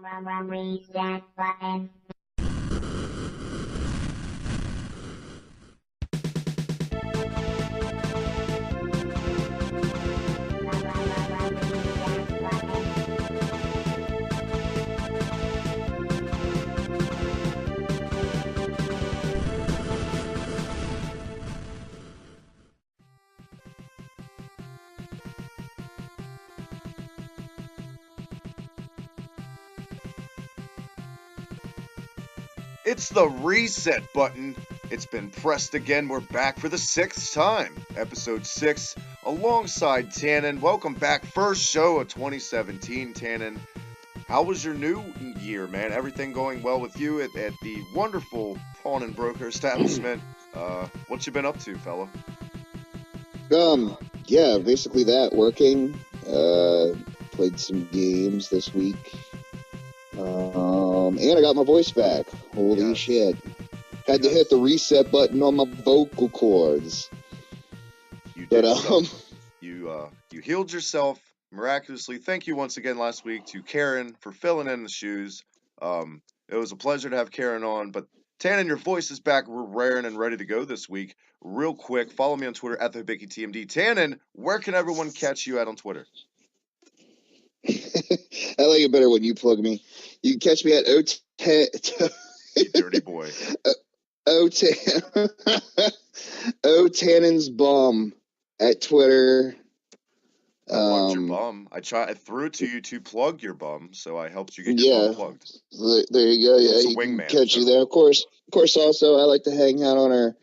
Reset button. It's the reset button. It's been pressed again. We're back for the 6th time. Episode 6 alongside Tannen. Welcome back. First show of 2017, Tannen. How was your new year, man? Everything going well with you at the wonderful pawn and broker establishment? What you been up to, fella? Yeah, basically that. Working. Played some games this week. And I got my voice back. Holy Yes. shit. Had to hit the reset button on my vocal cords. You did But, something. You healed yourself miraculously. Thank you once again last week to Karen for filling in the shoes. It was a pleasure to have Karen on, but Tannen, your voice is back. We're raring and ready to go this week. Real quick, follow me on Twitter at TheHibickyTMD. Tannen, where can everyone catch you at on Twitter? I like it better when you plug me. You can catch me at You dirty boy. Tannen's Bum at Twitter. I plugged your bum. I threw it to you to plug your bum, so I helped you get your bum plugged. There you go. Yeah, It's a you can wingman, catch so. you there. Of course. Also, I like to hang out on our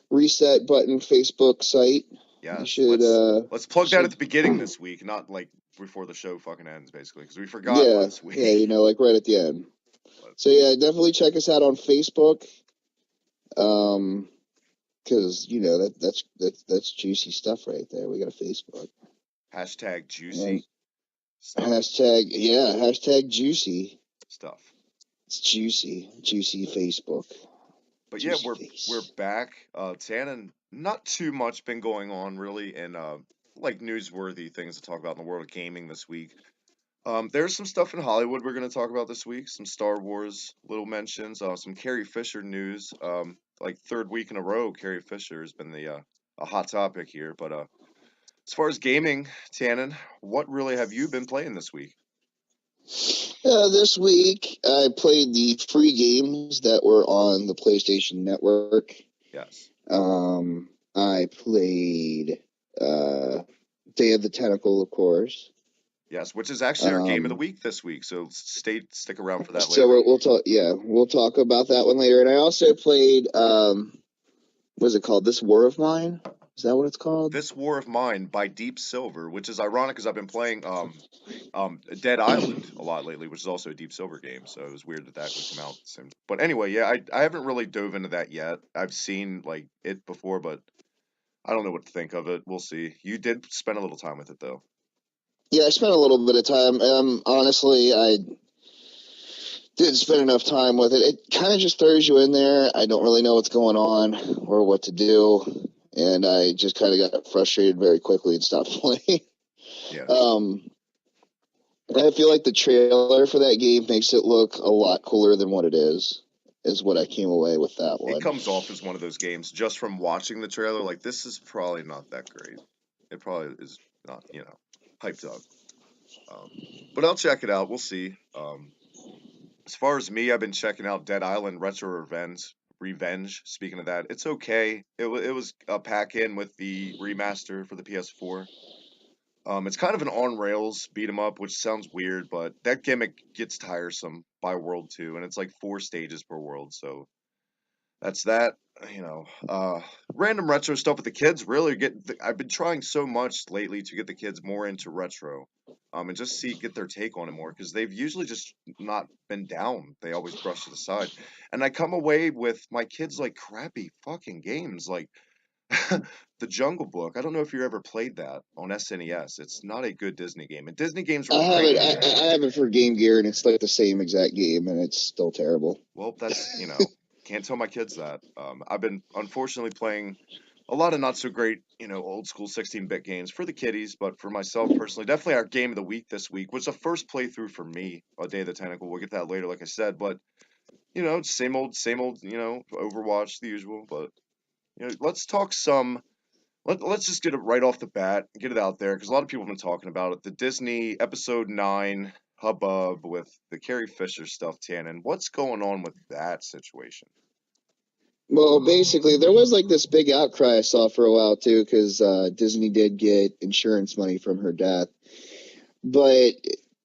Reset Button Facebook site. Yeah, should, let's plug that at the beginning this week, not like before the show fucking ends, basically, because we forgot last week. Yeah, like right at the end. So yeah, definitely check us out on Facebook. Because that's juicy stuff right there. We got a Facebook. Hashtag juicy. Hashtag juicy stuff. It's juicy Facebook. But juicy yeah, face. we're back. Tannen, not too much been going on really, and like newsworthy things to talk about in the world of gaming this week. There's some stuff in Hollywood we're going to talk about this week. Some Star Wars little mentions. Some Carrie Fisher news. Like third week in a row, Carrie Fisher has been a hot topic here. But as far as gaming, Tannen, what really have you been playing this week? This week I played the free games that were on the PlayStation Network. Yes. I played Day of the Tentacle, of course. Yes, which is actually our game of the week this week. So stick around for that later. So we'll talk. Yeah, we'll talk about that one later. And I also played. What is it called? This War of Mine. Is that what it's called? This War of Mine by Deep Silver, which is ironic because I've been playing Dead Island a lot lately, which is also a Deep Silver game. So it was weird that would come out soon. But anyway, yeah, I haven't really dove into that yet. I've seen like it before, but I don't know what to think of it. We'll see. You did spend a little time with it though. Yeah, I spent a little bit of time. Honestly, I didn't spend enough time with it. It kind of just throws you in there. I don't really know what's going on or what to do, and I just kind of got frustrated very quickly and stopped playing. Yeah. I feel like the trailer for that game makes it look a lot cooler than what it is what I came away with that one. It comes off as one of those games just from watching the trailer. Like, this is probably not that great. It probably is not, hyped up. But I'll check it out. We'll see. As far as me, I've been checking out Dead Island Retro Revenge. Speaking of that, it's okay. It was a pack-in with the remaster for the PS4. It's kind of an on-rails beat-em-up, which sounds weird, but that gimmick gets tiresome by World 2, and it's like 4 stages per world, so that's that. Random retro stuff with the kids. Really I've been trying so much lately to get the kids more into retro, and just get their take on it more because they've usually just not been down. They always brush it aside, and I come away with my kids like crappy fucking games like the Jungle Book. I don't know if you ever played that on SNES. It's not a good Disney game, and Disney games are great. I have it for Game Gear, and it's like the same exact game, and it's still terrible. Well, that's can't tell my kids that. I've been unfortunately playing a lot of not so great, old school 16-bit games for the kiddies, but for myself personally, definitely our game of the week this week was the first playthrough for me, A Day of the Tentacle. We'll get that later, like I said, but same old, Overwatch, the usual. But let's talk some. Let's just get it right off the bat, get it out there, because a lot of people have been talking about it. The Disney Episode 9 hubbub with the Carrie Fisher stuff, Tannen. What's going on with that situation? Well, basically, there was like this big outcry I saw for a while too, because Disney did get insurance money from her death. But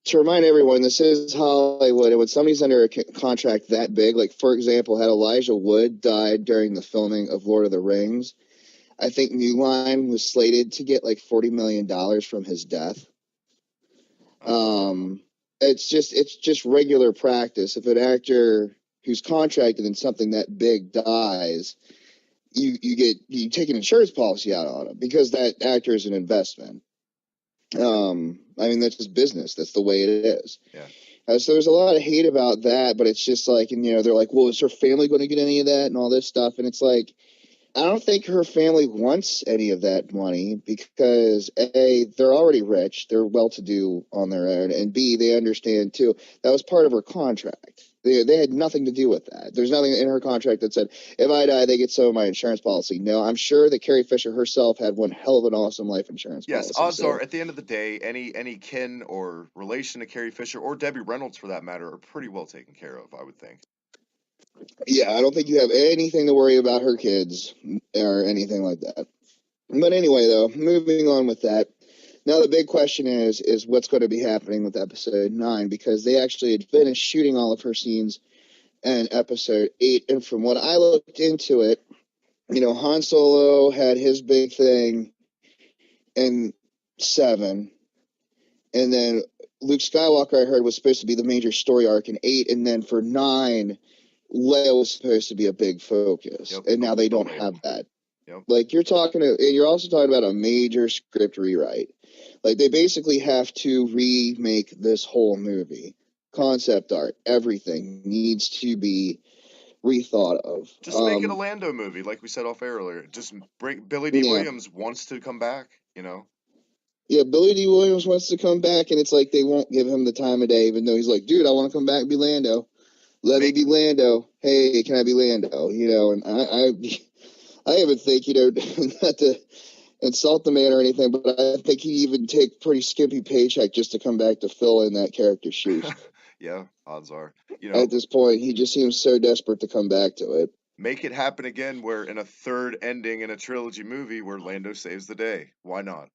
to remind everyone, this is Hollywood, and when somebody's under a contract that big, like for example, had Elijah Wood died during the filming of Lord of the Rings, I think New Line was slated to get like $40 million from his death. Oh, It's just regular practice. If an actor who's contracted in something that big dies, you take an insurance policy out on him because that actor is an investment. I mean, that's just business. That's the way it is. yeah. So there's a lot of hate about that, but it's just like, and they're like, well, is her family going to get any of that and all this stuff? And it's like, I don't think her family wants any of that money because A, they're already rich, they're well-to-do on their own, and B, they understand too that was part of her contract. They had nothing to do with that. There's nothing in her contract that said if I die, they get some of my insurance policy. No, I'm sure that Carrie Fisher herself had one hell of an awesome life insurance Yes, policy. odds are So at the end of the day, any kin or relation to Carrie Fisher or Debbie Reynolds for that matter are pretty well taken care of, I would think. yeah, I don't think you have anything to worry about her kids or anything like that. But anyway, though, moving on with that. Now the big question is what's going to be happening with episode 9 because they actually had finished shooting all of her scenes in episode 8, and from what I looked into it, Han Solo had his big thing in 7, and then Luke Skywalker I heard was supposed to be the major story arc in 8, and then for 9 Leia was supposed to be a big focus, Yep, and now they don't ultimatum. have that. Yep. Like you're also talking about a major script rewrite. Like they basically have to remake this whole movie. Concept art, everything needs to be rethought of. Just make it a Lando movie, like we said off air earlier. Just bring Billy D. Yeah, Williams wants to come back. yeah. Billy D. Williams wants to come back, and it's like they won't give him the time of day, even though he's like, dude, I want to come back and be Lando. Let me Make be Lando. Hey, can I be Lando? And I even think not to insult the man or anything, but I think he'd even take pretty skimpy paycheck just to come back to fill in that character's shoes. yeah, odds are. At this point, he just seems so desperate to come back to it. Make it happen again where in a third ending in a trilogy movie where Lando saves the day. Why not?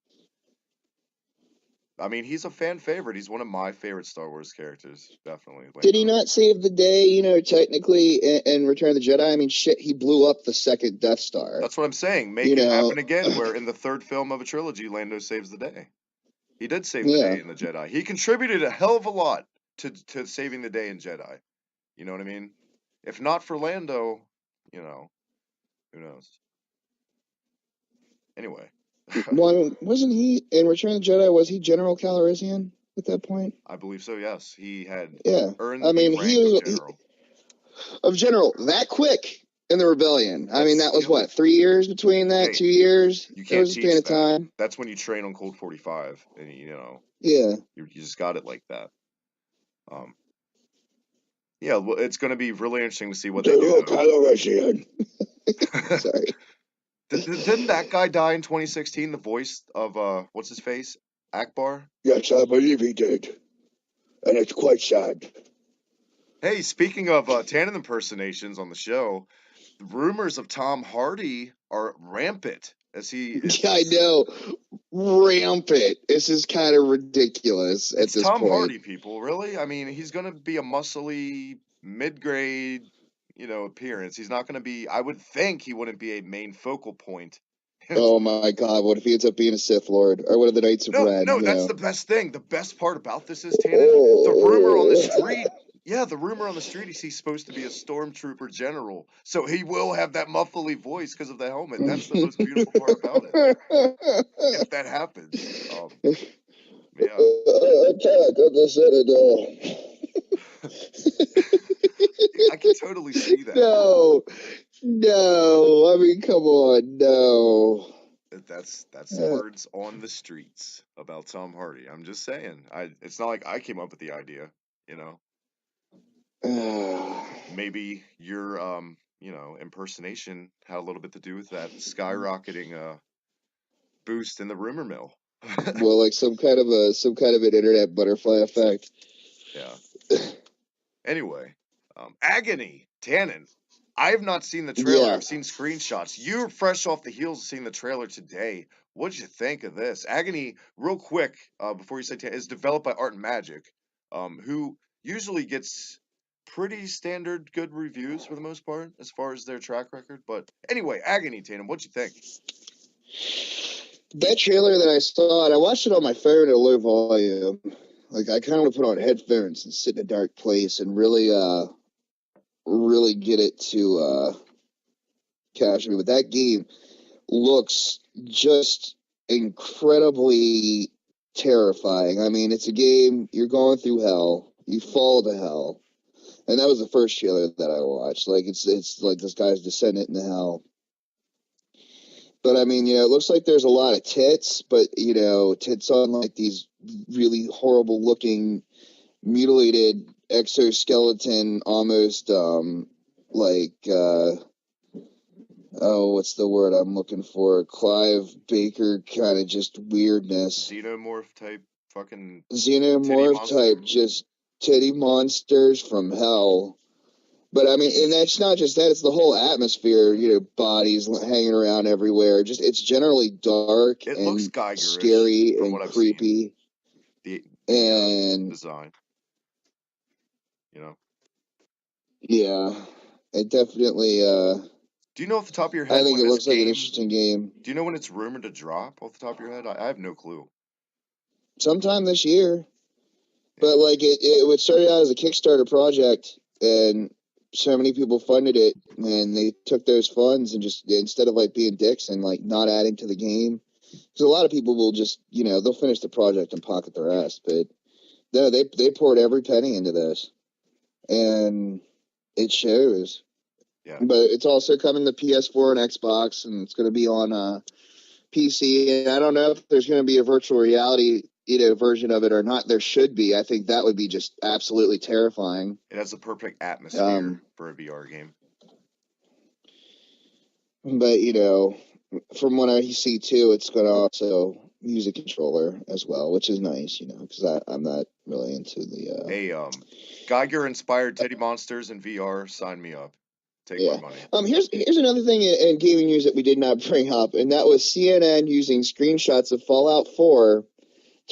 I mean, he's a fan favorite. He's one of my favorite Star Wars characters, definitely. Did he Lando. not save the day, technically, in Return of the Jedi? I mean, shit, he blew up the second Death Star. That's what I'm saying. Make You it know, happen again where in the third film of a trilogy, Lando saves the day. He did save the yeah. day in the Jedi. He contributed a hell of a lot to saving the day in Jedi. You know what I mean? If not for Lando, who knows? Anyway, Well, wasn't he in Return of the Jedi? Was he General Calrissian at that point? I believe so. Yes, he had Yeah. I earned the mean, he rank of was general. of general that quick in the rebellion. I mean, That's that was what 3 years between that. hey, 2 years. you There can't was a span teach of that. time. That's when you train on Cold 45, and Yeah. you just got it like that. Um, yeah, well, it's going to be really interesting to see what they General do though. Calrissian. Sorry. Didn't that guy die in 2016? The voice of what's his face, Akbar? Yes, I believe he did, and it's quite sad. Hey, speaking of Tannen impersonations on the show, the rumors of Tom Hardy are rampant as he is. Yeah, I know. Rampant. This is kind of ridiculous at It's this Tom point. Hardy, people. Really? I mean, he's going to be a muscly mid-grade, appearance. He's not going to be. I would think he wouldn't be a main focal point. Oh my God! What if he ends up being a Sith Lord or one of the Knights of No, Ren? no, that's the best thing. The best part about this is Tannen. The rumor on the Oh. street. Yeah, the rumor on the street is he's supposed to be a stormtrooper general. So he will have that muffly voice because of the helmet. That's the most beautiful part about it. If that happens. Yeah. Attack of the Citadel. I can totally see that. No, No, I mean, come on, no. That's words on the streets about Tom Hardy. I'm just saying. It's not like I came up with the idea, you know. Maybe your impersonation had a little bit to do with that skyrocketing boost in the rumor mill. Well, like some kind of an internet butterfly effect. Yeah. Anyway, Agony, Tannen. I have not seen the trailer. Yeah. I've seen screenshots. You're fresh off the heels of seeing the trailer today. What did you think of this? Agony, real quick, before you say Tannen, is developed by Art and Magic, who usually gets pretty standard good reviews for the most part, as far as their track record. But anyway, Agony, Tannen, what'd you think? That trailer that I saw, and I watched it on my phone at a low volume. Like I kind of want to put on headphones and sit in a dark place and really get it to capture me. But that game looks just incredibly terrifying. I mean, it's a game you're going through hell. You fall to hell, and that was the first trailer that I watched. Like it's like this guy's descendant into hell. But I mean, it looks like there's a lot of tits, but tits on like these really horrible looking mutilated exoskeleton, almost like oh, what's the word I'm looking for? Clive Baker kind of just weirdness. Xenomorph type fucking Xenomorph type, just titty monsters from hell. But I mean, and that's not just that; it's the whole atmosphere. Bodies hanging around everywhere. Just it's generally dark It and looks Geigerish scary from and what I've creepy. seen. And design, yeah, it definitely. Do you know off the top of your I head think when it this looks like an game? interesting game. Do you know when it's rumored to drop off the top of your head? I have no clue. Sometime this year. Yeah. But like it started out as a Kickstarter project, and so many people funded it, and they took those funds and just instead of like being dicks and like not adding to the game, because a lot of people will just they'll finish the project and pocket the rest, but no, they poured every penny into this, and it shows. Yeah. But it's also coming to PS4 and Xbox, and it's going to be on PC. And I don't know if there's going to be a virtual reality version of it or not. There should be. I think that would be just absolutely terrifying. It has the perfect atmosphere for a VR game. But from what I see too, it's going to also use a controller as well, which is nice. Because I'm not really into the. Hey, Geiger-inspired titty monsters in VR. Sign me up. Take my money. Here's another thing in gaming news that we did not bring up, and that was CNN using screenshots of Fallout 4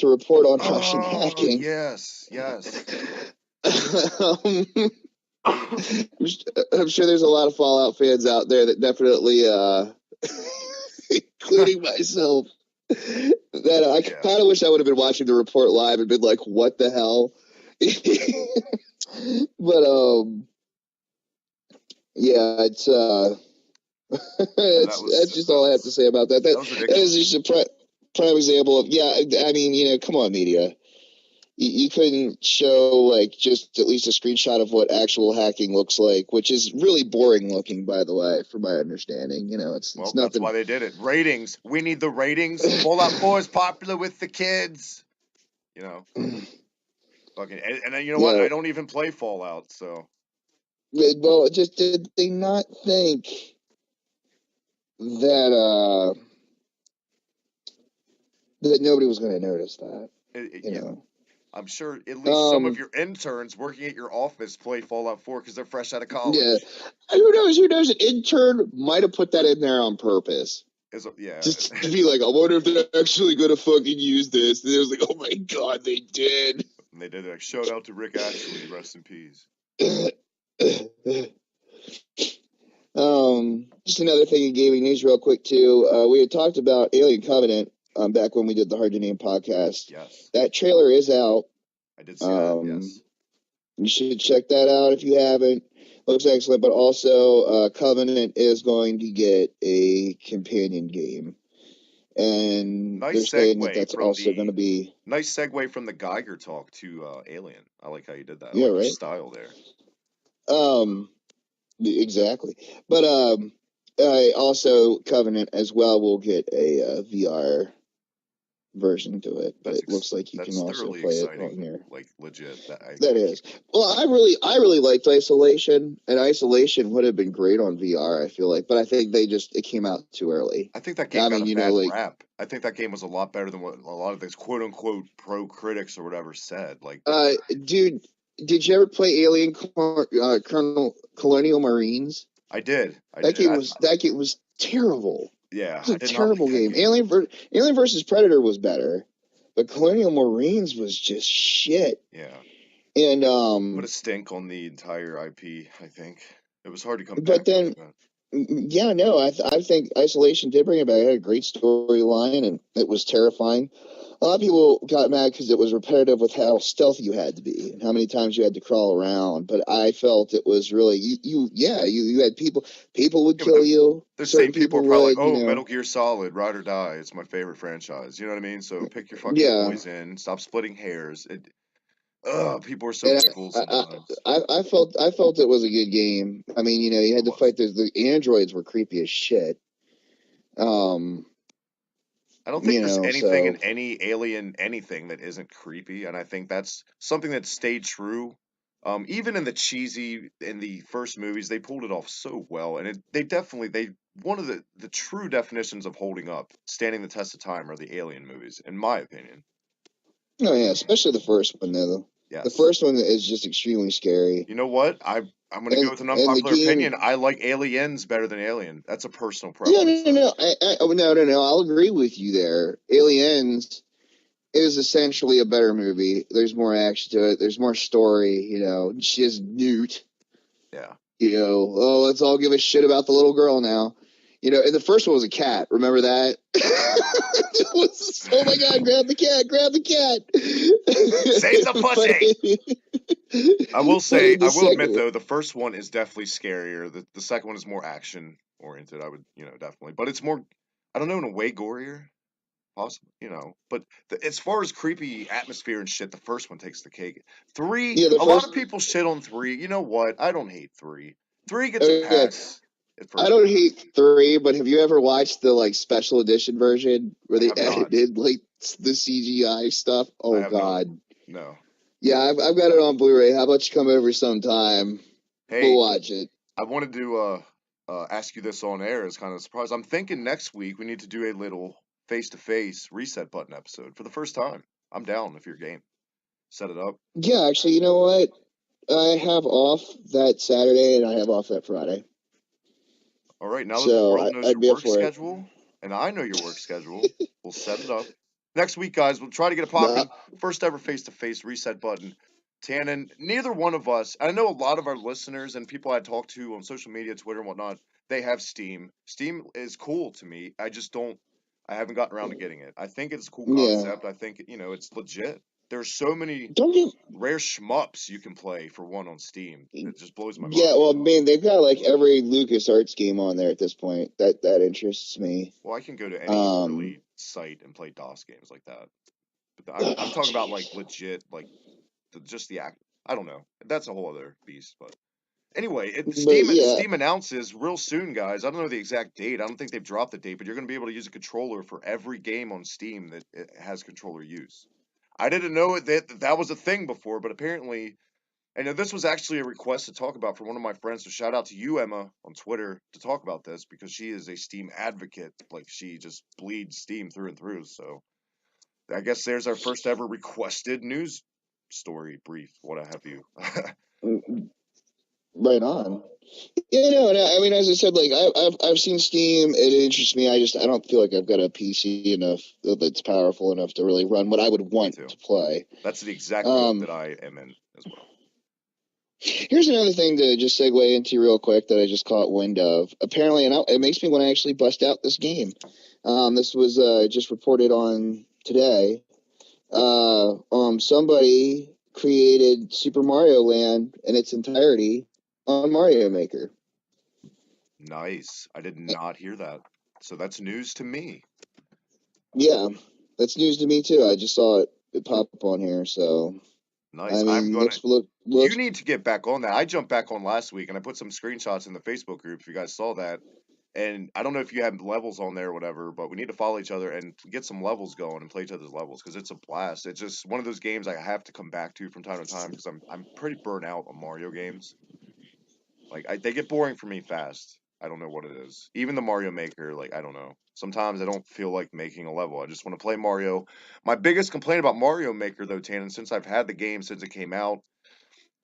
to report on Russian hacking. Yes. I'm sure there's a lot of Fallout fans out there that definitely, including myself, that I kind of wish I would have been watching the report live and been like, "What the hell?" But yeah, it's that's just all I have to say about that. That is just a prime example of I mean, come on, media. You couldn't show like just at least a screenshot of what actual hacking looks like, which is really boring looking, by the way, from my understanding. It's nothing. That's why they did it. Ratings. We need the ratings. Fallout 4 is popular with the kids. Fucking, and then you know what? I don't even play Fallout, so. Well, just did they not think that that nobody was going to notice that? I'm sure at least some of your interns working at your office play Fallout 4 because they're fresh out of college. Yeah. Who knows? An intern might have put that in there on purpose. Just to be like, I wonder if they're actually going to fucking use this. And it was like, oh my God, they did. And they did like, shout out to Rick Ashley, rest in peace. Just another thing in gaming news real quick too. We had talked about Alien Covenant back when we did the Hard to Name podcast. Yes. That trailer is out. I did see that, yes. You should check that out if you haven't. Looks excellent, but also Covenant is going to get a companion game. And they're saying that that's also going to be... Nice segue from the Geiger talk to Alien. I like how you did that. Yeah, I like right? your style there. exactly. But also Covenant as well will get a VR version to it, but it looks like you can That's also thoroughly play it on exciting, here. like legit. That That is. Well, I really liked Isolation, and Isolation would have been great on VR, I feel like, but I think it came out too early. I think that game I got mean, a bad like, rap. I think that game was a lot better than what a lot of these quote unquote pro critics or whatever said. Like, dude, did you ever play Colonel Colonial Marines? I did, I That did. game was terrible. Yeah, It was I a did not like terrible that game. game. Alien versus Predator was better, but Colonial Marines was just shit. Yeah, And put a stink on the entire IP. I think it was hard to come but back after then that. yeah, no, I think Isolation did bring it back. It had a great storyline, and it was terrifying. A lot of people got mad because it was repetitive with how stealthy you had to be and how many times you had to crawl around. But I felt it was really you had people would Yeah, but kill you. the same Certain people are people probably like, would, "Oh, Metal Gear Solid, Ride or Die. It's my favorite franchise." You know what I mean? So pick your fucking yeah. poison. Stop splitting hairs. People are so And fickle sometimes. I felt it was a good game. I mean, you It had to was. fight the androids were creepy as shit. Um, I don't think there's anything in so any Alien anything that isn't creepy, and I think that's something that stayed true. Even in the cheesy in the first movies, they pulled it off so well, and they one of the true definitions of holding up, standing the test of time, are the Alien movies, in my opinion. oh yeah, especially the first one though. The Yes. first one is just extremely scary. You know what? I'm gonna go with an And the unpopular game, opinion. I like Aliens better than Alien. That's a personal no, preference, no, no, though. no, no. I'll agree with you there. Aliens is essentially a better movie. There's more action to it. There's more story. She has Newt. Yeah. Oh, let's all give a shit about the little girl now. And the first one was a cat. Remember that? Oh my god, grab the cat, grab the cat. Save the pussy. But in I the will second admit one, though, the first one is definitely scarier. The second one is more action oriented. I would, definitely, but it's more, I don't know, in a way gorier, possibly. But as far as creepy atmosphere and shit, the first one takes the cake. Three, yeah, the a lot first, of people shit on three. You know what? I don't hate three. Three gets a okay, pass at I first don't pass. hate three, but have you ever watched the like special edition version where I they have not. edited like the CGI stuff? I Oh have not. god. No. Yeah, I've got it on Blu-ray. How about you come over sometime? We'll Hey, watch it. I wanted to ask you this on air as kind of a surprise. I'm thinking next week we need to do a little face-to-face reset button episode for the first time. I'm down if you're game. Set it up. Yeah, actually, you know what? I have off that Saturday and I have off that Friday. All right, now that the So world knows I'd your be up work for it. schedule and I know your work schedule, we'll set it up. Next week, guys, we'll try to get it No, popping. First ever face-to-face reset button. Tannen, neither one of us, I know a lot of our listeners and people I talk to on social media, Twitter and whatnot, they have Steam. Steam is cool to me. I haven't gotten around to getting it. I think it's a cool yeah. concept. I think, it's legit. There's so many Don't get. rare shmups you can play for one on Steam. It just blows my Yeah, mind. well, man, they've got like every LucasArts game on there at this point. That interests me. Well, I can go to any Um, really site and play DOS games like that. But I'm oh, talking about like jeez. legit, like just the act. I don't know. That's a whole other beast. But anyway, But yeah, Steam announces real soon, guys. I don't know the exact date. I don't think they've dropped the date, but you're going to be able to use a controller for every game on Steam that it has controller use. I didn't know that was a thing before, but apparently, and this was actually a request to talk about from one of my friends. So shout out to you, Emma, on Twitter to talk about this because she is a Steam advocate. Like she just bleeds Steam through and through. So I guess there's our first ever requested news story brief. What have you? mm, right on. Yeah, no, and I mean, as I said, like I've seen Steam. It interests me. I don't feel like I've got a PC enough that's powerful enough to really run what I would Me want too. to play. That's the exact boat Um, that I am in as well. Here's another thing to just segue into real quick that I just caught wind of. Apparently, and it makes me want to actually bust out this game. This was just reported on today. Somebody created Super Mario Land in its entirety on Mario Maker. Nice. I did not hear that. So that's news to me. Yeah, that's news to me too. I just saw it pop up on here. So Nice. I mean, looks look. Well, You need to get back on that. I jumped back on last week and I put some screenshots in the Facebook group if you guys saw that. And I don't know if you have levels on there or whatever, but we need to follow each other and get some levels going and play each other's levels because it's a blast. It's just one of those games I have to come back to from time to time because I'm pretty burnt out on Mario games. Like they get boring for me fast. I don't know what it is. Even the Mario Maker, like I don't know. Sometimes I don't feel like making a level. I just want to play Mario. My biggest complaint about Mario Maker though, Tannen, since I've had the game since it came out,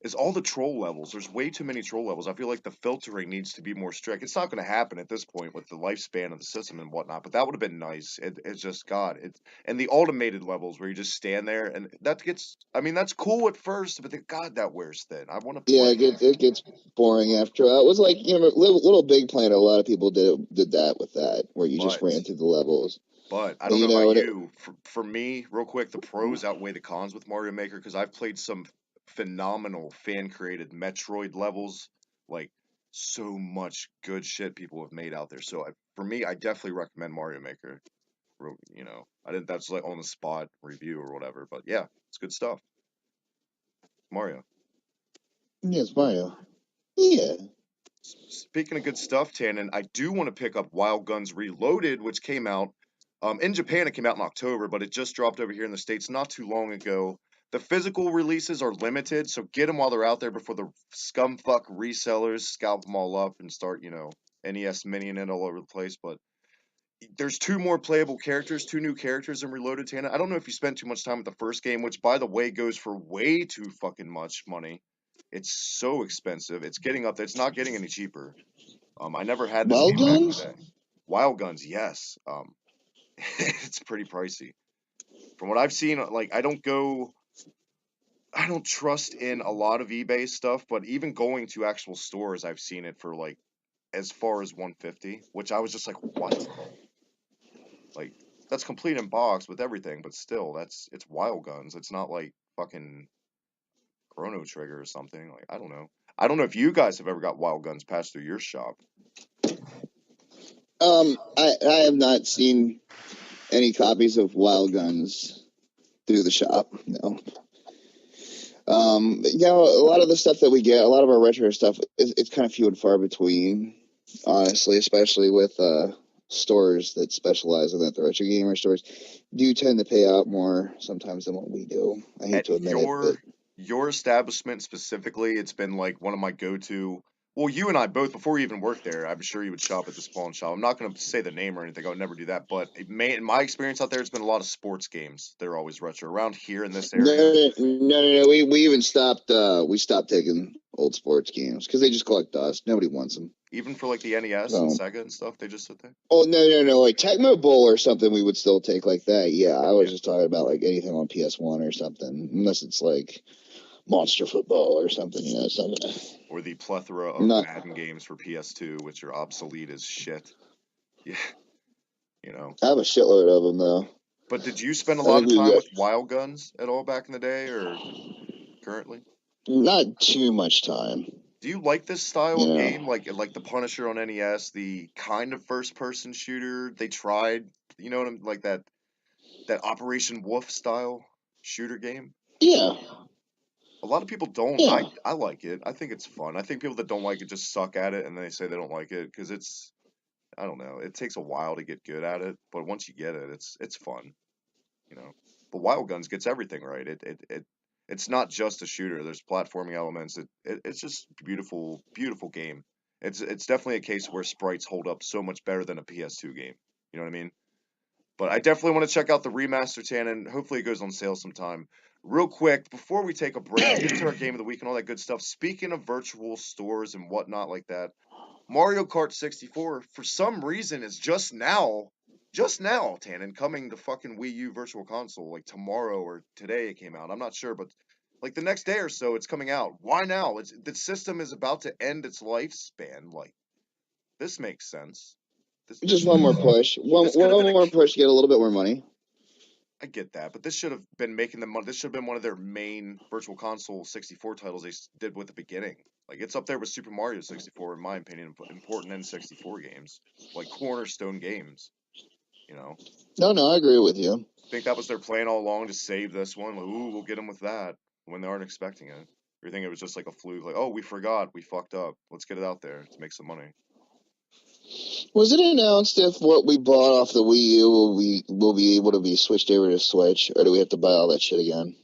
is all the troll levels. There's way too many troll levels. I feel like the filtering needs to be more strict. It's not going to happen at this point with the lifespan of the system and whatnot, but that would have been nice. It's just God. And the automated levels where you just stand there and that gets. I mean, that's cool at first, but God, that wears thin. I want to yeah, play. it gets boring after a while. It was like Little Big Planet. A lot of people did that with that, where you just But ran through the levels. I And, don't know about and it, you. For me, real quick, the pros outweigh the cons with Mario Maker because I've played some phenomenal fan created Metroid levels. Like so much good shit people have made out there. So for me, I definitely recommend Mario Maker. You know, I didn't. That's like on the spot review or whatever. But yeah, it's good stuff. Mario. yes, Mario. Yeah. Speaking of good stuff, Tannen, I do want to pick up Wild Guns Reloaded, which came out. In Japan, it came out in October, but it just dropped over here in the States not too long ago. The physical releases are limited, so get them while they're out there before the scumfuck resellers scalp them all up and start, NES miniing it all over the place. But there's two more playable characters, two new characters in Reloaded, Tana. I don't know if you spent too much time with the first game, which, by the way, goes for way too fucking much money. It's so expensive. It's getting up there. It's not getting any cheaper. I never had this Wild game back in the Guns? day. Wild Guns, yes. It's pretty pricey. From what I've seen, like I don't trust in a lot of eBay stuff, but even going to actual stores, I've seen it for like as far as 150, which I was just like, what? Like that's complete in box with everything, but still, it's Wild Guns. It's not like fucking Chrono Trigger or something. Like I don't know. I don't know if you guys have ever got Wild Guns passed through your shop. I have not seen any copies of Wild Guns through the shop. No. A lot of the stuff that we get, a lot of our retro stuff, it's kind of few and far between, honestly, especially with stores that specialize in that. The retro gamer stores do tend to pay out more sometimes than what we do. I hate At to admit it, but your establishment specifically, it's been like one of my go-to. Well, you and I both, before we even worked there, I'm sure you would shop at this pawn shop. I'm not going to say the name or anything. I would never do that. But in my experience out there, it's been a lot of sports games. They're always retro. Around here in this no, area, no. We even stopped. We stopped taking old sports games because they just collect dust. Nobody wants them. even for like the NES and So, Sega and stuff, they just sit there. oh no. Like Tecmo Bowl or something, we would still take like that. Yeah, I was Yeah. just talking about like anything on PS1 or something, unless it's like Monster Football or something. Something. Or the plethora of Not. Madden games for PS2, which are obsolete as shit. Yeah, you know. I have a shitload of them though. But did you spend a I lot think of we've time got with Wild Guns at all back in the day or currently? not too much time. Do you like this style You of know. game, like the Punisher on NES, the kind of first-person shooter they tried? You know what I'm like that Operation Wolf style shooter game. Yeah. A lot of people don't. Yeah. I like it. I think it's fun. I think people that don't like it just suck at it and they say they don't like it because it's I don't know. It takes a while to get good at it, but once you get it, it's fun. You know. But Wild Guns gets everything right. It's not just a shooter. There's platforming elements. It's just beautiful game. It's definitely a case where sprites hold up so much better than a PS2 game. You know what I mean? But I definitely want to check out the remaster Tan and hopefully it goes on sale sometime. Real quick, before we take a break and get to our game of the week and all that good stuff, speaking of virtual stores and whatnot like that, Mario Kart 64, for some reason, is just now, Tannen, coming to fucking Wii U Virtual Console. Like tomorrow or today it came out. I'm not sure, but like the next day or so it's coming out. Why now? The system is about to end its lifespan. Like, this makes sense. Just one more push. This could have One been a. more push to get a little bit more money. I get that, but this should have been making them money. This should have been one of their main Virtual Console 64 titles they did with the beginning. Like it's up there with Super Mario 64 in my opinion, important N64 games, like cornerstone games. You know, No, I agree with you. think that was their plan all along to save this one. Like, ooh, we'll get them with that when they aren't expecting it. Or you think it was just like a fluke, like, oh, we forgot, we fucked up. Let's get it out there to make some money. Was it announced if what we bought off the Wii U will be able to be switched over to Switch, or do we have to buy all that shit again?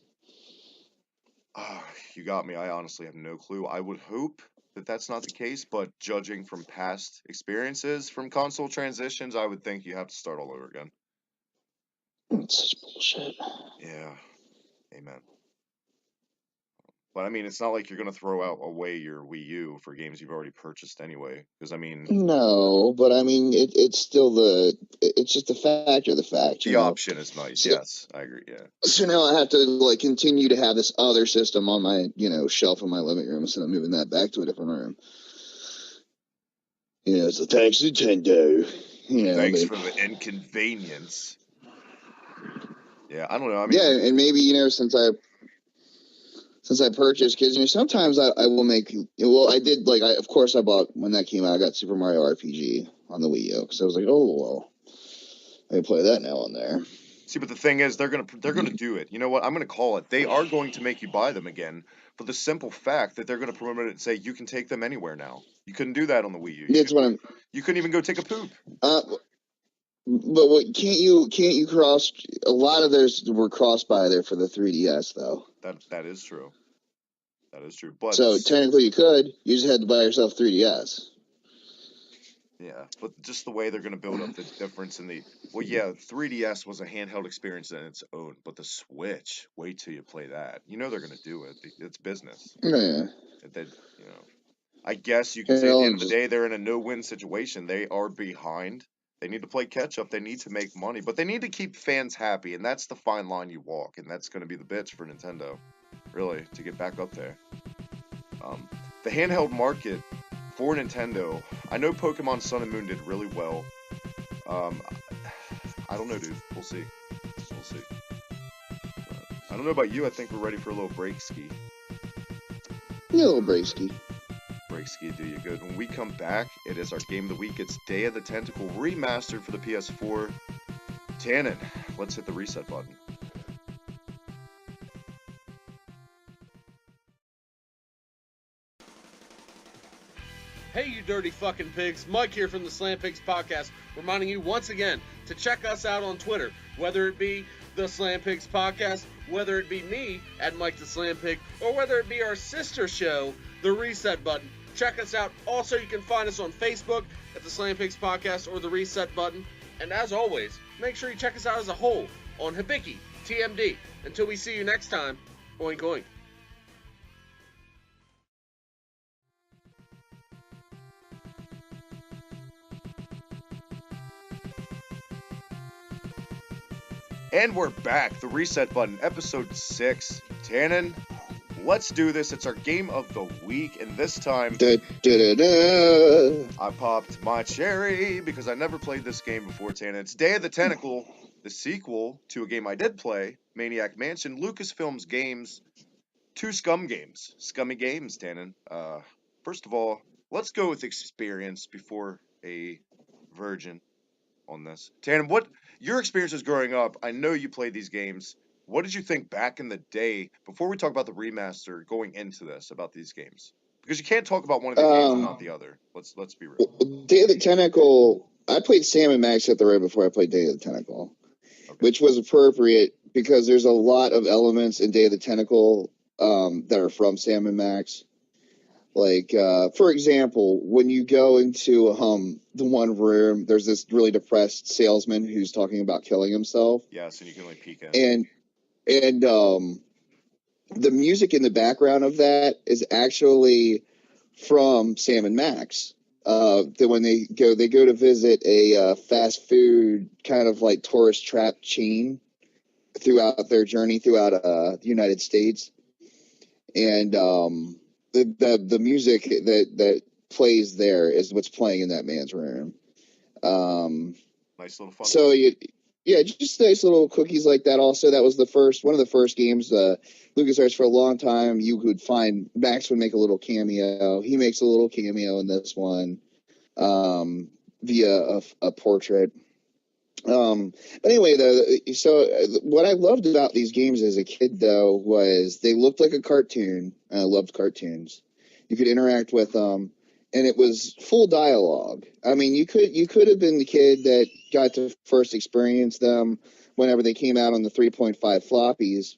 Ah, you got me. I honestly have no clue. I would hope that that's not the case, but judging from past experiences from console transitions, I would think you have to start all over again. It's such bullshit. Yeah, amen. But I mean, it's not like you're gonna throw out away your Wii U for games you've already purchased anyway. Because I mean, No, but I mean, it's still it's just the fact of the fact, the option is nice. So, Yes, I agree. Yeah. so now I have to like continue to have this other system on my shelf in my living room instead of moving that back to a different room. So thanks Nintendo. Thanks But for the inconvenience. Yeah, I don't know. I mean, yeah, and maybe since I purchased, because sometimes I will make. Well, I did of course I bought when that came out. I got Super Mario RPG on the Wii U because I was like, oh well, I can play that now on there. see, but the thing is, they're gonna do it. You know what? I'm gonna call it. They are going to make you buy them again for the simple fact that they're gonna promote it and say you can take them anywhere now. You couldn't do that on the Wii U. That's what I'm. You couldn't even go take a poop. But what can't you cross? A lot of those were cross by there for the 3DS though. That is true. That is true. But So technically you could. You just had to buy yourself 3DS. yeah, but just the way they're gonna build up the difference in the well, yeah, 3DS was a handheld experience in its own, but the Switch, wait till you play that. You know they're gonna do it. It's business. Yeah. That you know, I guess you can say at the Hell, end and of the just day they're in a no-win situation. They are behind. They need to play catch up. They need to make money, but they need to keep fans happy, and that's the fine line you walk, and that's going to be the bitch for Nintendo, really, to get back up there. The handheld market for Nintendo, I know Pokemon Sun and Moon did really well. Um, I don't know, dude. We'll see. We'll see. I don't know about you. I think we're ready for a little break ski. yeah, a little breaky. Break ski do you good. When we come back, it is our game of the week. It's Day of the Tentacle remastered for the PS4. Tannen, let's hit the reset button. Hey, you dirty fucking pigs. Mike here from the Slam Pigs Podcast, reminding you once again to check us out on Twitter, whether it be the Slam Pigs Podcast, whether it be me at Mike the Slam Pig, or whether it be our sister show, The Reset Button. Check us out. Also, you can find us on Facebook at the Slam Pigs Podcast or The Reset Button. And as always, make sure you check us out as a whole on Hibiki TMD. Until we see you next time, oink oink. And we're back. The reset button, episode 6. Tannen, let's do this. It's our game of the week, and this time I popped my cherry because I never played this game before, Tannen. It's Day of the Tentacle, the sequel to a game I did play, Maniac Mansion, Lucasfilm's games, 2 Scum games. Scummy games, Tannen. First of all, let's go with experience before a virgin on this. Tannen, what your experiences growing up? I know you played these games. What did you think back in the day before we talk about the remaster going into this about these games? Because you can't talk about one of these games and not the other. Let's be real. Day of the Tentacle. I played Sam and Max at the right before I played Day of the Tentacle, which was appropriate because there's a lot of elements in Day of the Tentacle that are from Sam and Max. Like, for example, when you go into the one room, there's this really depressed salesman who's talking about killing himself. Yes, and you can only peek in. And the music in the background of that is actually from Sam and Max. That when they go to visit a fast food kind of like tourist trap chain throughout their journey throughout the United States, and the music that plays there is what's playing in that man's room. Nice little fun. So yeah, just nice little cookies like that. Also, that was one of the first games. LucasArts for a long time, you could find Max would make a little cameo. He makes a little cameo in this one via a portrait. But anyway, though, so what I loved about these games as a kid, though, was they looked like a cartoon. I loved cartoons. You could interact with them, and it was full dialogue. I mean, you could have been the kid that got to first experience them whenever they came out on the 3.5 floppies.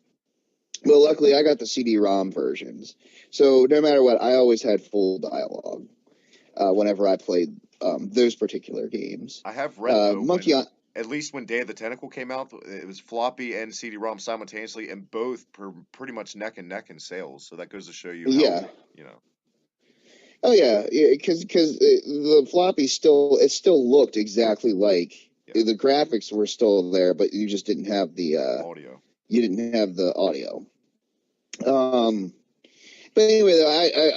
Well, luckily, I got the CD-ROM versions, so no matter what, I always had full dialogue whenever I played those particular games. I have read though Monkey when at least when Day of the Tentacle came out, it was floppy and CD-ROM simultaneously, and both pretty much neck and neck in sales. So that goes to show you how Yeah. you know. Oh yeah, because the floppy still looked exactly like Yeah. the graphics were still there, but you just didn't have the Audio. you didn't have the audio. But anyway, though,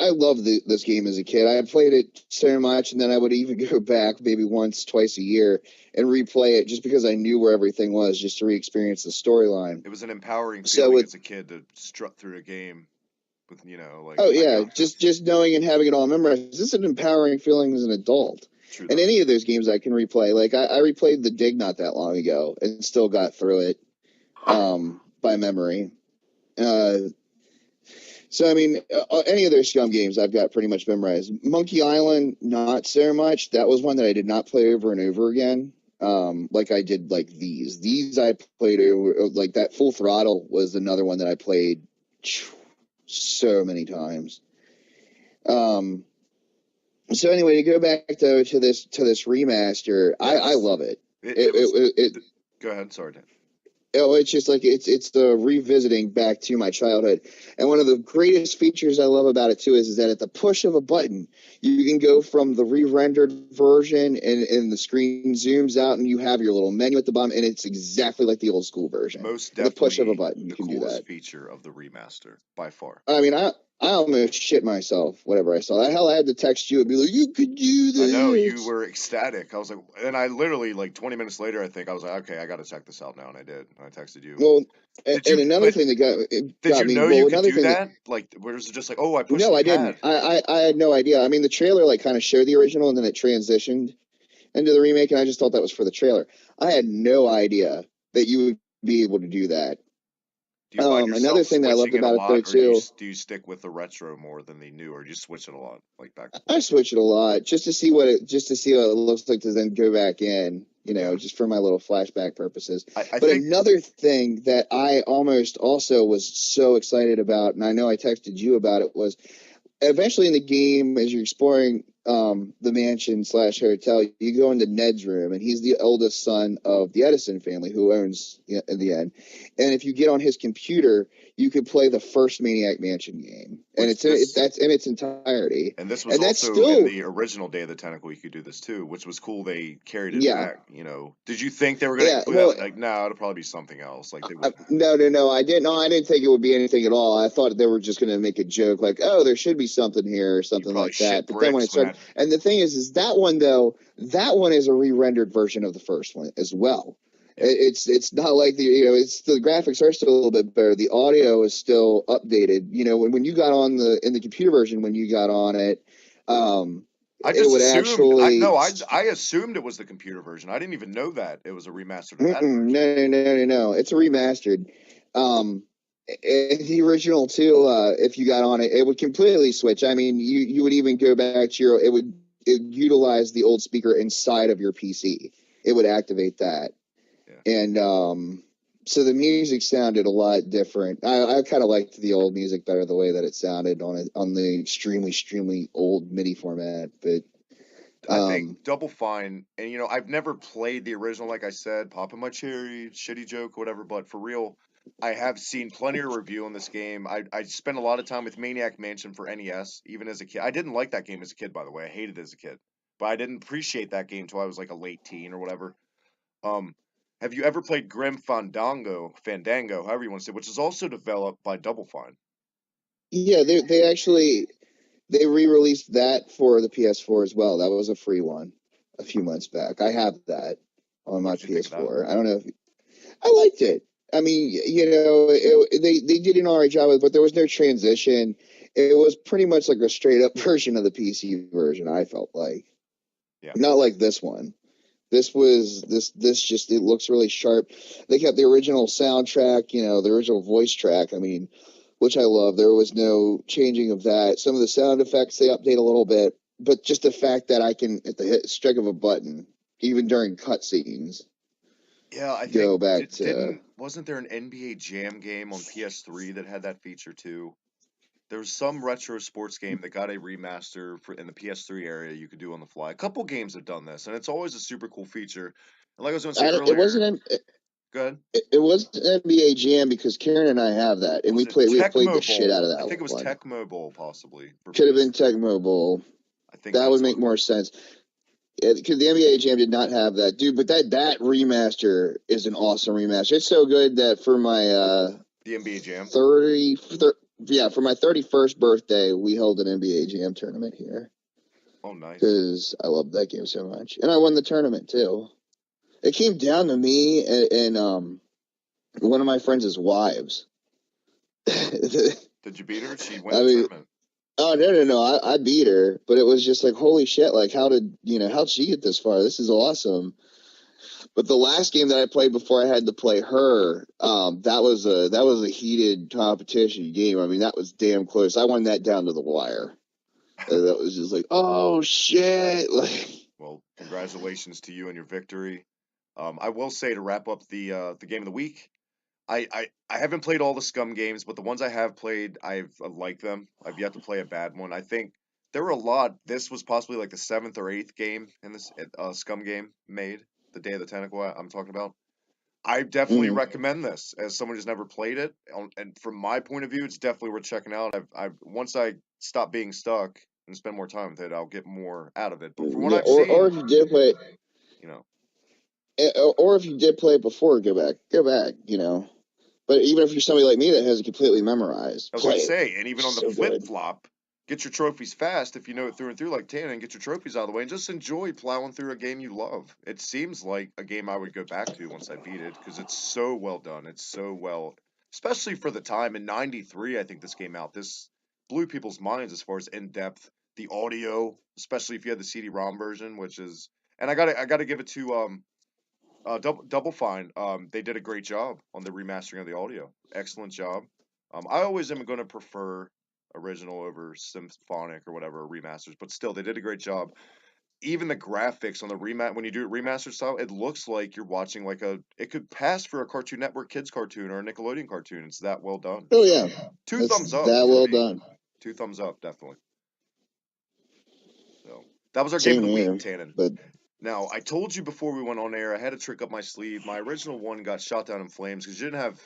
I loved this game as a kid. I played it so much, and then I would even go back maybe once, twice a year and replay it just because I knew where everything was, just to re-experience the storyline. It was an empowering So feeling with as a kid to strut through a game with like oh my yeah, graphics. just knowing and having it all memorized. This is an empowering feeling as an adult. True And that. any of those games I can replay. Like I replayed the Dig not that long ago and still got through it by memory. So I mean, any of those Scum games I've got pretty much memorized. Monkey Island, not so much. That was one that I did not play over and over again. Like I did like these. These I played over, like that Full Throttle was another one that I played so many times. So anyway, to go back to this remaster, I love it. Go ahead. Sorry, Dan. Oh, it's just like it's the revisiting back to my childhood. And one of the greatest features I love about it too is that at the push of a button, you can go from the re-rendered version and the screen zooms out and you have your little menu at the bottom, and it's exactly like the old school version. Most At the push of a definitely button, you the can do coolest that. feature of the remaster by far. I mean, I almost shit myself whenever I saw that. Hell, I had to text you and be like, "You could do this." I know you were ecstatic. I was like, and I literally like 20 minutes later, I think I was like, okay, I got to check this out now, and I did. And I texted you. Well, Did and you? another But thing that did got you me. know you Well, could another do thing that that? Like, where was it just like, oh, I pushed no, the I didn't. pad? I had no idea. I mean, the trailer like kind of showed the original, and then it transitioned into the remake, and I just thought that was for the trailer. I had no idea that you would be able to do that. Do you find Another yourself thing that I loved switching it a about it though lot, or do too, you stick with the retro more than the new, or do you switch it a lot, like back and I forth? switch it a lot just to see what it looks like to then go back in, Yeah, just for my little flashback purposes. I But think another thing that I almost also was so excited about, and I know I texted you about it, was eventually in the game, as you're exploring the mansion slash hotel, you go into Ned's room, and he's the eldest son of the Edison family, who owns in the end. And if you get on his computer, you could play the first Maniac Mansion game, and which this that's in its entirety, and this was and that's also in still the original Day of the Tentacle. You could do this too, which was cool. They carried it yeah. back. Did you think they were going to Yeah, include well, that? Like, no, it'll probably be something else. Like they I, would. no, no, no. I didn't. No, I didn't think it would be anything at all. I thought they were just going to make a joke, like, "Oh, there should be something here," or You something probably like that. shit But then when it bricks when started, that. and the thing is that one though, that one is a re-rendered version of the first one as well. Yeah. It's not like it's the graphics are still a little bit better. The audio is still updated. When you got on in the computer version, when you got on it, I it just would assumed. I actually. no. I assumed it was the computer version. I didn't even know that it was a remastered of that Mm-mm, version. no, no, no, no, no. It's a remastered. Um, the original too. If you got on it, it would completely switch. I mean, you would even go back to it would utilize the old speaker inside of your PC. It would activate that, Yeah. and so the music sounded a lot different. I kind of liked the old music better, the way that it sounded on the extremely old MIDI format. But I think um, Double Fine, and I've never played the original, like I said, popping my cherry, shitty joke, whatever. But for real, I have seen plenty of review on this game. I spent a lot of time with Maniac Mansion for NES, even as a kid. I didn't like that game as a kid, by the way. I hated it as a kid, but I didn't appreciate that game until I was like a late teen or whatever. Um, have you ever played Grim Fandango, however you want to say, which is also developed by Double Fine? yeah, they actually. They re-released that for the PS4 as well. That was a free one a few months back. I have that on What my did you think of that? PS4. I don't know if I liked it. I mean, they did an alright job with it, but there was no transition. It was pretty much like a straight up version of the PC version. I felt like Yeah. not like this one. This just, it looks really sharp. They kept the original soundtrack, the original voice track. I mean, which I love. There was no changing of that. Some of the sound effects they update a little bit, but just the fact that I can, at the strike of a button, even during cutscenes, Yeah, I go think back to. wasn't there an NBA Jam game on PS3 that had that feature too? There was some retro sports game that got a remaster in the PS3 area you could do on the fly. A couple games have done this, and it's always a super cool feature. And like I was going to say It earlier, wasn't. go ahead. It wasn't NBA Jam because Karen and I have that, and Was we it We have played the Tecmo shit out of Bowl? I that think it was one. Tecmo Bowl possibly for Could have been PS3. Tecmo Bowl. I think That would that's make what it more was. sense. Because the NBA Jam did not have that, dude. But that remaster is an awesome remaster. It's so good that for my The NBA Jam. for my 31st birthday, we held an NBA Jam tournament here Oh, nice. because I love that game so much, and I won the tournament too. It came down to me and one of my friends' wives. Did you beat her? She won I the mean, tournament. oh no! I beat her, but it was just like, holy shit! Like, how'd she get this far? This is awesome. But the last game that I played before I had to play her, that was a heated competition game. I mean, that was damn close. I won that down to the wire. That was just like, oh shit! Like, Well, congratulations to you and your victory. I will say to wrap up the game of the week, I haven't played all the Scum games, but the ones I have played, I've liked them. I've yet to play a bad one. I think there were a lot. This was possibly like the seventh or eighth game in this Scum game made. The Day of the Tentacle I'm talking about. I definitely recommend this as someone who's never played it, and from my point of view, it's definitely worth checking out. I've once I stop being stuck and spend more time with it, I'll get more out of it. But from what yeah, I've or seen, if you did play, you know, or if you did play it before, go back. But even if you're somebody like me that has it completely memorized, I was play gonna it. say, and even on It's the so flip good. flop, get your trophies fast if you know it through and through like Tana, and get your trophies out of the way, and just enjoy plowing through a game you love. It seems like a game I would go back to once I beat it because it's so well done. It's so well, especially for the time in '93. I think this came out. This blew people's minds as far as in depth, the audio, especially if you had the CD-ROM version, which is. And I gotta give it to Double Fine. They did a great job on the remastering of the audio. Excellent job. I always am going to prefer original over symphonic or whatever remasters, but still, they did a great job. Even the graphics on the when you do it remastered style, it looks like you're watching like it could pass for a Cartoon Network kids cartoon or a Nickelodeon cartoon. It's that well done. Oh So, yeah, two it's thumbs up that for well me. done. Two thumbs up, definitely. So that was our game of Same the week, here, Tannen. but Now, I told you before we went on air, I had a trick up my sleeve. My original one got shot down in flames because you didn't have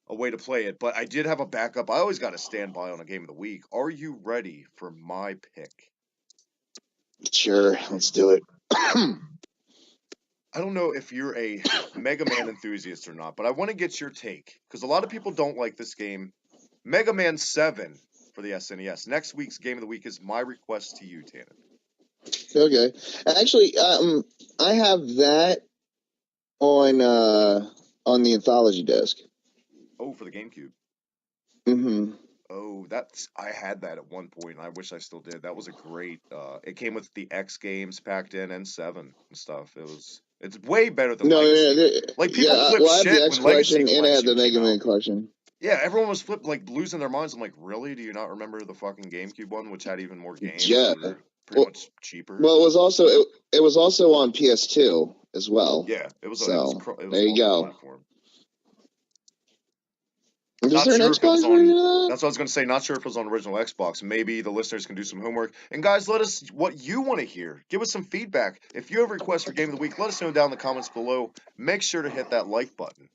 a way to play it, but I did have a backup. I always got to stand by on a game of the week. Are you ready for my pick? sure, let's do it. I don't know if you're a Mega Man enthusiast or not, but I want to get your take because a lot of people don't like this game. Mega Man 7 for the SNES. Next week's game of the week is my request to you, Tannen. Okay, actually, I have that on the anthology disc. Oh, for the GameCube. Mm-hmm. Oh, I had that at one point, and I wish I still did. That was a great. It came with the X games packed in and 7 and stuff. It's way better than No, Legacy. Like yeah. people flipped Well, I have the shit X when Legacy collection and I have Collection the came Mega Man out. collection. Yeah, everyone was flipped like losing their minds. I'm like, really? Do you not remember the fucking GameCube one, which had even more games Yeah. and were pretty Well, much cheaper? well, it was also on PS2 as well. Yeah, it was So it was there you go. multi-platform. Is Not there an sure if it was Xbox version on. of that? That's what I was going to say. Not sure if it was on original Xbox. Maybe the listeners can do some homework. And guys, let us what you want to hear. Give us some feedback. If you have a request for game of the week, let us know down in the comments below. Make sure to hit that like button.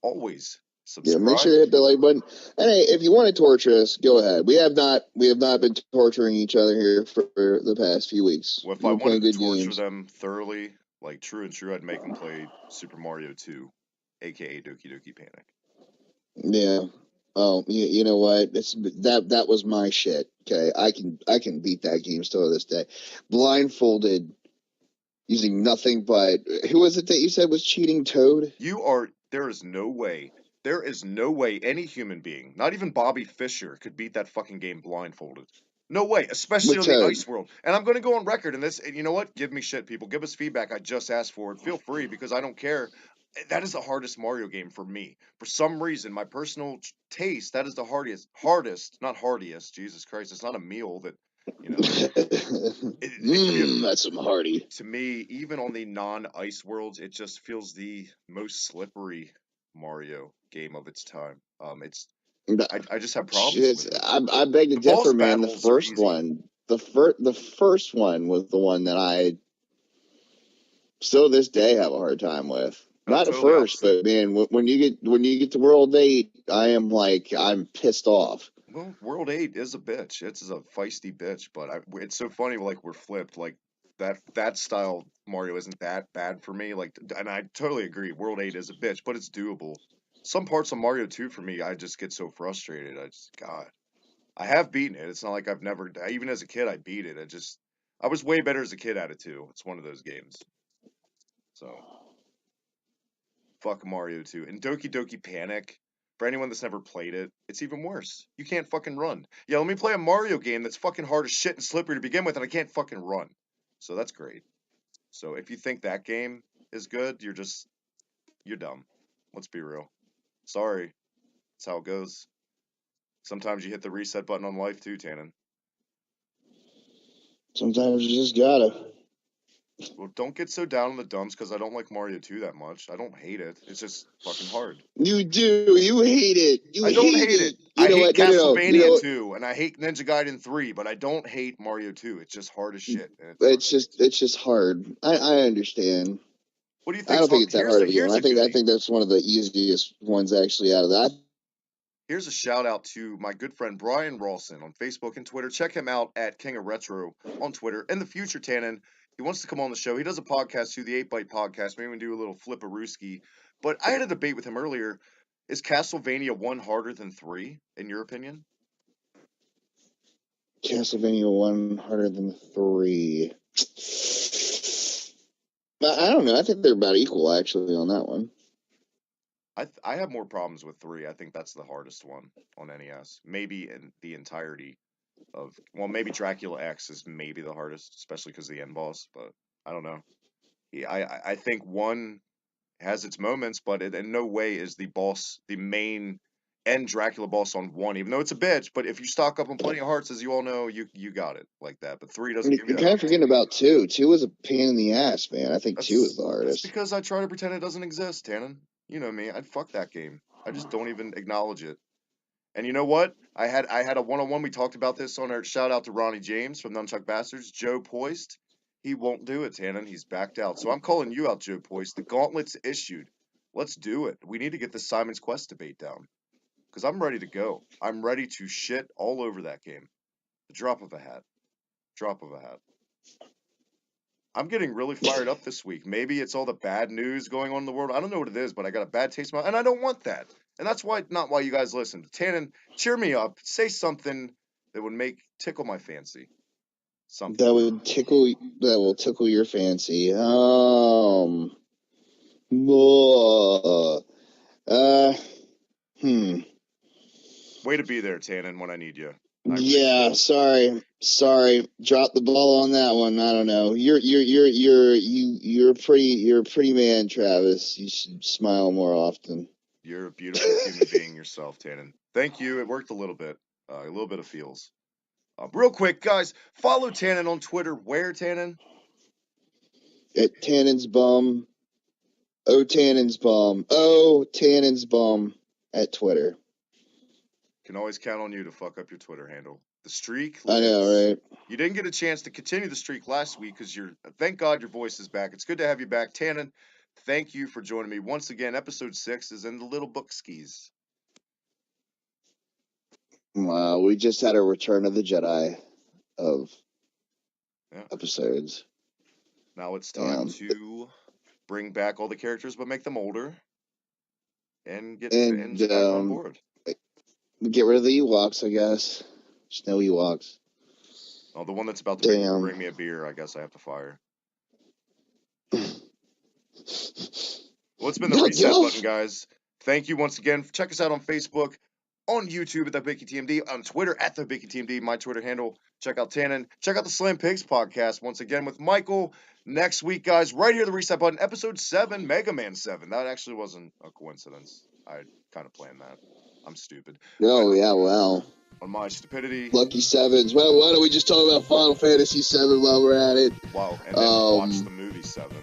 Always Yeah, make sure subscribe. to hit the like button. And hey, if you want to torture us, go ahead. We have not been torturing each other here for the past few weeks. Well, if We've I been playing wanted to good torture games. them thoroughly, like true and true, I'd make them play Super Mario 2, aka Doki Doki Panic. Yeah. Oh, you know what? That was my shit. Okay, I can beat that game still to this day, blindfolded, using nothing but who was it that you said was cheating? Toad? There is no way. There is no way any human being, not even Bobby Fischer, could beat that fucking game blindfolded. No way, especially With on the Toad. ice world. And I'm going to go on record in this. And you know what? Give me shit, people. Give us feedback. I just asked for it. Feel free because I don't care. That is the hardest Mario game for me. For some reason, my personal taste, that is the hardest, not hardiest. Jesus Christ, it's not a meal that, you know. That's some hearty. To me, even on the non-ice worlds, it just feels the most slippery Mario game of its time. I just have problems Shit, with it. I beg to The boss differ, man. The battles are first easy. one, the first one was the one that I still to this day have a hard time with. I'm Not at totally first, opposite. but man, when you get to World 8, I am like I'm pissed off. Well, World 8 is a bitch. It's a feisty bitch, but it's so funny. Like we're flipped. Like that style Mario isn't that bad for me. Like, and I totally agree. World 8 is a bitch, but it's doable. Some parts of Mario 2 for me, I just get so frustrated. God, I have beaten it. It's not like I've never. Even as a kid, I beat it. I was way better as a kid at it too. It's one of those games. So fuck Mario 2 and Doki Doki Panic. For anyone that's never played it, it's even worse. You can't fucking run. Yeah, let me play a Mario game that's fucking hard as shit and slippery to begin with, and I can't fucking run. So that's great. So if you think that game is good, you're dumb. Let's be real. Sorry, that's how it goes. Sometimes you hit the reset button on life too, Tannen. Sometimes you just gotta. Well, don't get so down in the dumps because I don't like Mario 2 that much. I don't hate it. It's just fucking hard. You do. You hate it. You I don't hate hate it. it. You I know hate what? No, no, no. You know Castlevania what? 2 and I hate Ninja Gaiden 3, but I don't hate Mario 2. It's just hard as shit and it frustrates me. It's just hard. I understand. What do you I think's don't think hard? it's that hard of a game. Here's a I goodie. think that's one of the easiest ones actually out of that. Here's a shout out to my good friend Brian Rawson on Facebook and Twitter. Check him out at King of Retro on Twitter. In the future, Tannen, he wants to come on the show. He does a podcast too, the 8 Byte podcast. Maybe we can do a little flip-a-rooski. But I had a debate with him earlier. Is Castlevania 1 harder than 3, in your opinion? Castlevania 1 harder than 3. I don't know. I think they're about equal actually on that one. I have more problems with 3. I think that's the hardest one on NES. Maybe in the entirety of, well, maybe Dracula X is maybe the hardest, especially because of the end boss. But I don't know. Yeah, I think 1 has its moments, but it in no way is the main end Dracula boss on 1. Even though it's a bitch, but if you stock up on plenty of hearts, as you all know, you got it like that. But 3 doesn't give you You're that kind of forgetting opportunity. about 2. 2 was a pain in the ass, man. I think 2 is the That's hardest. because I try to pretend it doesn't exist, Tannen. You know me. I'd fuck that game. I just don't even acknowledge it. And you know what? I had a one-on-one. We talked about this on our shout out to Ronnie James from Nunchuck Bastards. Joe Poist, he won't do it, Tannen. He's backed out. So I'm calling you out, Joe Poist. The gauntlet's issued. Let's do it. We need to get the Simon's Quest debate down because I'm ready to go. I'm ready to shit all over that game. The drop of a hat. Drop of a hat. I'm getting really fired up this week. Maybe it's all the bad news going on in the world. I don't know what it is, but I got a bad taste in my mouth, and I don't want that. And that's why not why you guys listen. Tannen, cheer me up. Say something that would tickle my fancy. Something. That will tickle your fancy. Uh, hmm. Way to be there, Tannen, when I need you. Yeah, sorry. Drop the ball on that one. I don't know. You're a pretty man, Travis. You should smile more often. You're a beautiful human being yourself, Tannen. Thank you. It worked a little bit of feels. Real quick, guys, follow Tannen on Twitter. Where, Tannen? At Tannen's Bum. Oh, Tannen's Bum. Oh, Tannen's Bum at Twitter. Can always count on you to fuck up your Twitter handle. The streak I lives. know, right? You didn't get a chance to continue the streak last week because thank God your voice is back. It's good to have you back. Tannen, thank you for joining me. Once again, episode 6 is in the little book skis. Wow, we just had a Return of the Jedi of episodes. Now it's time to bring back all the characters but make them older and get fans back on board. Get rid of the Ewoks, I guess. Just no Ewoks. Oh, the one that's about to bring me a beer, I guess I have to fire. Well, it's been the reset button, guys. Thank you once again. Check us out on Facebook. on YouTube at the Bicky TMD, on Twitter at the Bicky TMD, my Twitter handle. Check out Tannen. Check out the Slam Pigs podcast once again with Michael. Next week, guys, right here, the reset button, episode 7, Mega Man 7. That actually wasn't a coincidence. I kind of planned that. I'm stupid. Oh, yeah, well. On my stupidity. Lucky Sevens. Well, why don't we just talk about Final Fantasy 7 while we're at it? Wow, and then watch the movie 7.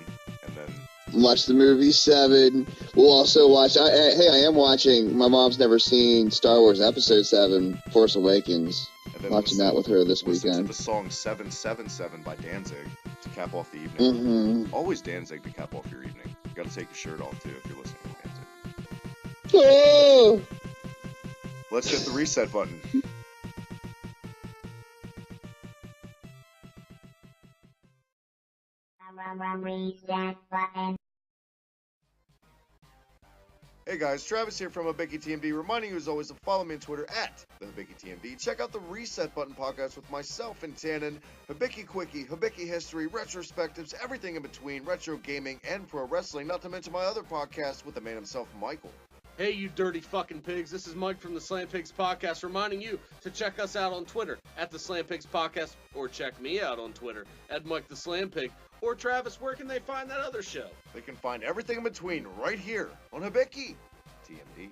And then watch the movie 7. We'll also watch... I am watching... My mom's never seen Star Wars Episode 7, Force Awakens. Watching that with her this weekend. Listen to the song 777 by Danzig to cap off the evening. Always Danzig to cap off your evening. You gotta take your shirt off, too, if you're listening to Danzig. Oh! Let's hit the reset button. Reset button. Hey guys, Travis here from Hibiki TMD, reminding you as always to follow me on Twitter at the Hibiki TMD. Check out the Reset Button podcast with myself and Tannen, Hibiki Quickie, Hibiki History, Retrospectives, everything in between, retro gaming, and pro wrestling, not to mention my other podcast with the man himself, Michael. Hey, you dirty fucking pigs. This is Mike from the Slam Pigs Podcast, reminding you to check us out on Twitter at the Slam Pigs Podcast, or check me out on Twitter at Mike the Slam Pig. Or Travis, where can they find that other show? They can find everything in between right here on Hibiki TMD.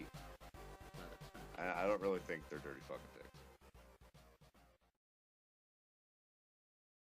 I don't really think they're dirty fucking pigs.